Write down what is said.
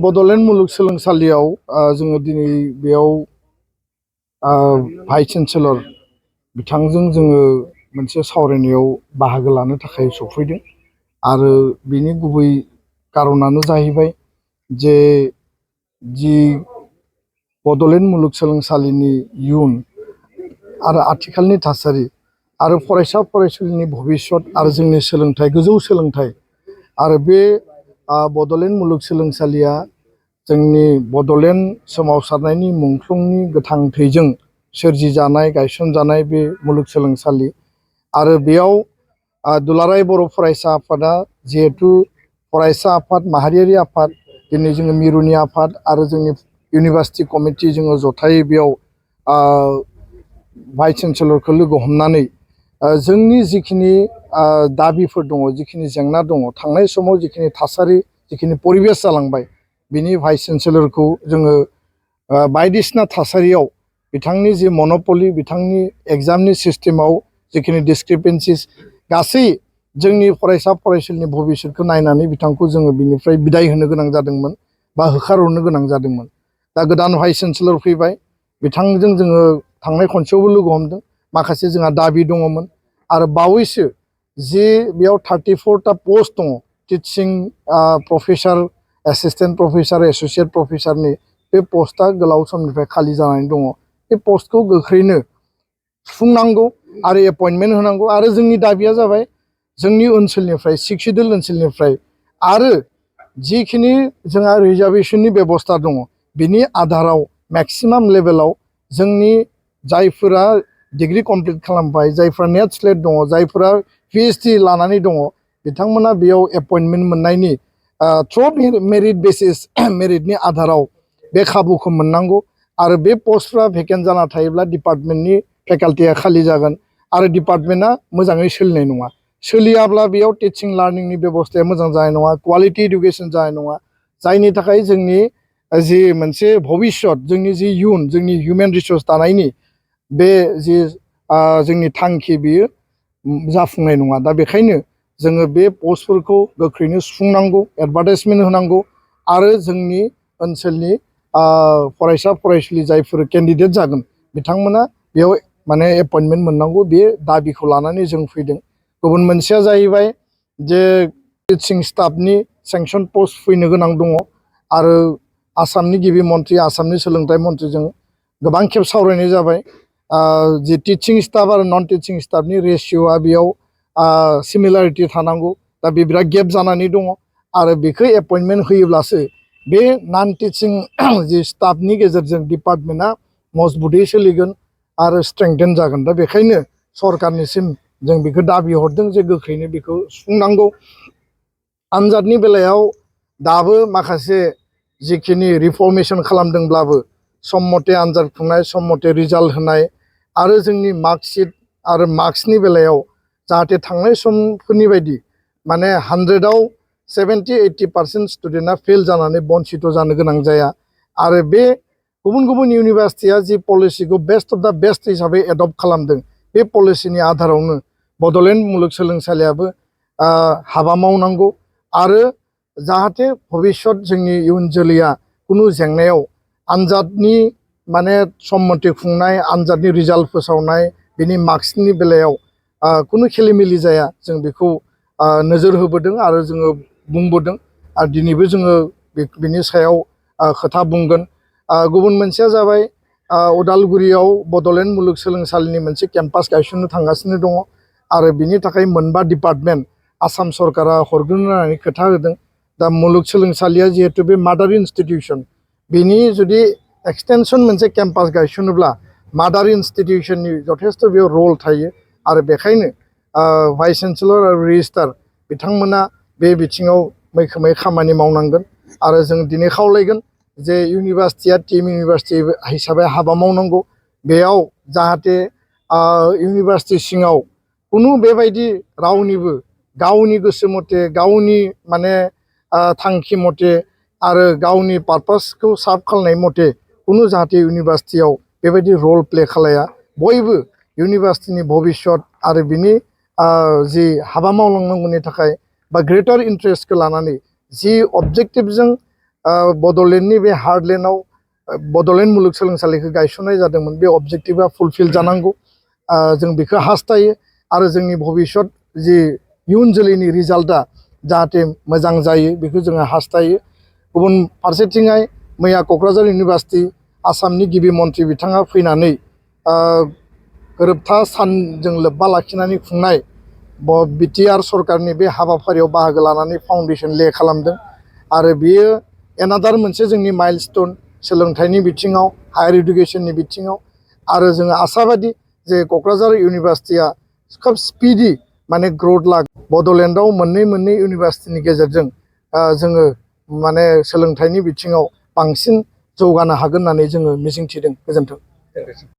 बड'लेण्ड मुलुगसोलोंसालियाव जोङो दिनै बेयाव भाइस चेन्सेलर बिथांजों जोङो मोनसे सावरायनायाव बाहागो लानो थाखाय सफैदों आरो बिनि गुबै कारनानो जाहैबाय जे जि बड'लेण्ड मुलुगसोलोंसालिनि इयुन आरो आथिखालनि थासारि आरो फरायसा फरायसुलिनि भबिष्यत आरो जोंनि सोलोंथाइ गोजौ सोलोंथाइ आरो बे बड'लेण्ड मुलुगसोलोंसालिया जोंनि बड'लेण्ड सोमावसारनायनि मुंख्लंनि गोथां थैजों सोरजिजानाय गायसनजानाय बे मुलुगसोलोंसालि आरो बेयाव दुलाराय बर' फरायसा आफादा जिहेतु फरायसा आफाद माहारियारि आफाद दिनै जोङो मिरुनि आफाद आरो जोंनि इउनिभार्सिटि कमिटि जोङो जथायै बेयाव भाइस चेन्सेलरखौ लोगो हमनानै जोंनि जिखिनि दाबिफोर दङ जिखिनि जेंना दङ थांनाय समाव जिखिनि थासारि जिखिनि परिबेस जालांबाय बिनि भाइस चेन्सेलरखौ जोङो बायदिसिना थासारियाव बिथांनि जि मन'पलि बिथांनि एग्जामनि सिस्टेमाव जिखिनि डिसक्रिपेन्सिस गासै जोंनि फरायसा फरायसुलिनि भबिष्यतखौ नायनानै बिथांखौ जोङो बिनिफ्राय बिदाय होनो गोनां जादोंमोन बा होखारहरनो गोनां जादोंमोन। दा गोदान भाइस चेन्सेलर फैबाय बिथांजों जोङो थांनाय खनसेयावबो लोगो हमदों माखासे जोंहा दाबि दङमोन आरो बावैसो जे बेयाव 34टा पस्ट दङ teaching professor assistant professor associate प्रफेसारनि बे पस्टआ गोलाव समनिफ्राय खालि जानानै दङ बे पस्टखौ गोख्रैनो सुफुंनांगौ आरो एपइन्टमेन्ट होनांगौ आरो जोंनि दाबिया जाबाय जोंनि ओनसोलनिफ्राय सिक्सिडुल ओनसोलनिफ्राय आरो जिखिनि जोंहा रिजार्भेशननि बेबस्था दङ बिनि आधाराव मेक्सिमाम लेभेलाव जोंनि जायफोरा डिग्री कमप्लिट खालामबाय जायफोरा नेट स्लेट दङ जायफोरा PhD लानानै दङ बिथांमोना बेयाव एपइन्टमेन्ट मोननायनि थ्रु मेरिट बेसिस मेरिटनि आधाराव बे खाबुखौ मोननांगौ आरो बे पस्टफ्रा भेकेन्ट जाना थायोब्ला डिपार्टमेन्टनि फेकाल्टिया खालि जागोन आरो डिपार्टमेन्टआ मोजाङै सोलिनाय नङा सोलियाब्ला बेयाव टिचिं लार्निंनि बेबस्थाया मोजां जानाय नङा क्वालिटि इडुकेसन जानाय नङा जायनि थाखाय जोंनि जि मोनसे भबिष्यत जोंनि जि इयुन जोंनि हिउमेन रिसोर्स दानायनि बे जि जोंनि थांखि बियो जाफुंनाय नङा। दा बेखायनो जोङो बे पस्टफोरखौ गोख्रैनो सुफुंनांगौ एडभार्टाइजमेन्ट होनांगौ आरो जोंनि ओनसोलनि फरायसा फरायसुलि जायफोर केन्डिडेट जागोन बिथांमोना बेयाव माने एपइन्टमेन्ट मोननांगौ बे दाबिखौ लानानै जों फैदों। गुबुन मोनसेया जाहैबाय जे टिचिं स्टाफनि सेंसन पस्ट फैनो गोनां दङ आरो आसामनि गिबि मन्थ्रि आसामनि सोलोंथाइ मन्थ्रिजों गोबां खेब सावरायनाय जाबाय जि टिचिं स्टाफ आरो नन टिचिं स्टाफनि रेशिय'आ बेयाव सिमिलारिटि थानांगौ दा बे बिराद गेप जानानै दङ आरो बेखौ एपइन्टमेन्ट होयोब्लासो बे नन टिचिं जि स्टाफनि गेजेरजों डिपार्टमेन्टआ मजबुतै सोलिगोन आरो स्ट्रेंथेन जागोन। दा बेखायनो सरकारनिसिम जों बेखौ दाबि हरदों जे गोख्रैनो बेखौ सुफुंनांगौ। आनजादनि बेलायाव दाबो माखासे जिखिनि रिफर्मेसन खालामदोंब्लाबो सम मथे आनजाद खुंनाय सम मथे रिजाल्ट होनाय आरो जोंनि मार्कशीट आरो मार्क्सनि बेलायाव जाहाथे थांनाय समफोरनि बायदि माने 100आव 70-80% स्टुडेन्टआ फेल जानानै बन्सित जानो गोनां जाया आरो बे गुबुन गुबुन इउनिभार्सिटिया जि पलिसिखौ बेस्ट अफ दा बेस्ट हिसाबै एडप्ट खालामदों बे पलिसिनि आधारावनो बड'लेण्ड मुलुगसोलोंसालियाबो हाबा मावनांगौ आरो जाहाथे भबिष्यत जोंनि इयुन जोलैया कुनु जेंनायाव आनजादनि माने सम मथे खुंनाय आनजादनि रिजाल्ट फोसावनाय बिनि मार्क्सनि बेलायाव कुनु खेलिमेलि जाया जों बेखौ नोजोर होबोदों आरो जोङो बुंबोदों आरो दिनैबो जोङो बिनि सायाव खोथा बुंगोन। गुबुन मोनसेया जाबाय उदालगुरियाव बड'लेण्ड मुलुगसोलोंसालिनि मोनसे केम्पास गायसननो थांगासिनो दङ आरो बिनि थाखाय मोनबा डिपार्टमेन्ट आसाम सरकारा हरगोन होननानै खोथा होदों। दा मुलुगसोलोंसालिया जिहेतु बे मादार इन्स्टिटिउसन बिनि जुदि एक्सटेनसन मोनसे केम्पास गायसनोब्ला मादार इन्स्टिटिउसननि जथेस्थ' बेयाव रल थायो आरो बेखायनो भाइस चेन्सेलर आरो रेजिस्ट्रार बिथांमोना बे बिथिङाव मैखोमै खामानि मावनांगोन आरो जों दिनै खावलायगोन जे इउनिभार्सिटिया टिम इउनिभार्सिटि हिसाबै हाबा मावनांगौ बेयाव जाहाथे इउनिभार्सिटि सिङाव कुनु बेबायदि रावनिबो गावनि गोसो मथे गावनि माने थांखि मथे आरो गावनि पारपासखौ सार्भ खालामनाय मथे कुनु जाहाथे इउनिभार्सिटियाव बेबायदि रल प्ले खालाया बयबो इउनिभार्सिटिनि भबिष्यत आरो बिनि जि हाबा मावलांनांगौनि थाखाय बा ग्रेटार इन्ट्रेस्टखौ लानानै जि अबजेक्टिभजों बड'लेण्डनि बे हार्टलेण्डआव बड'लेण्ड मुलुगसोलोंसालिखौ गायसननाय जादोंमोन बे अबजेक्टिभा फुलफिल जानांगौ जों बेखौ हास्थायो आरो जोंनि भबिष्यत जि इयुन जोलैनि रिजाल्टआ जाहाथे मोजां जायो बेखौ जोङो हास्थायो गुबुन फारसेथिंहाय मैया क'क्राझार इउनिभार्सिटि आसामनि गिबि मन्थ्रि बिथाङा फैनानै गोरोबथा सानजों लोब्बा लाखिनानै खुंनाय बिटिआर सरकारनि बे हाबाफारियाव बाहागो लानानै फाउन्डेसन ले खालामदों आरो बेयो एनादार मोनसे जोंनि माइलस्टोन सोलोंथाइनि बिथिङाव हायार इडुकेसननि बिथिङाव आरो जोङो आसाबादि जे क'क्राझार इउनिभार्सिटिया खोब स्पिडि माने ग्रौथ बड'लेण्डआव मोननै इउनिभार्सिटिनि गेजेरजों जोङो माने सोलोंथाइनि बिथिङाव बांसिन जौगानो हागोन होननानै जोङो मिजिंथिदों। गोजोन्थों।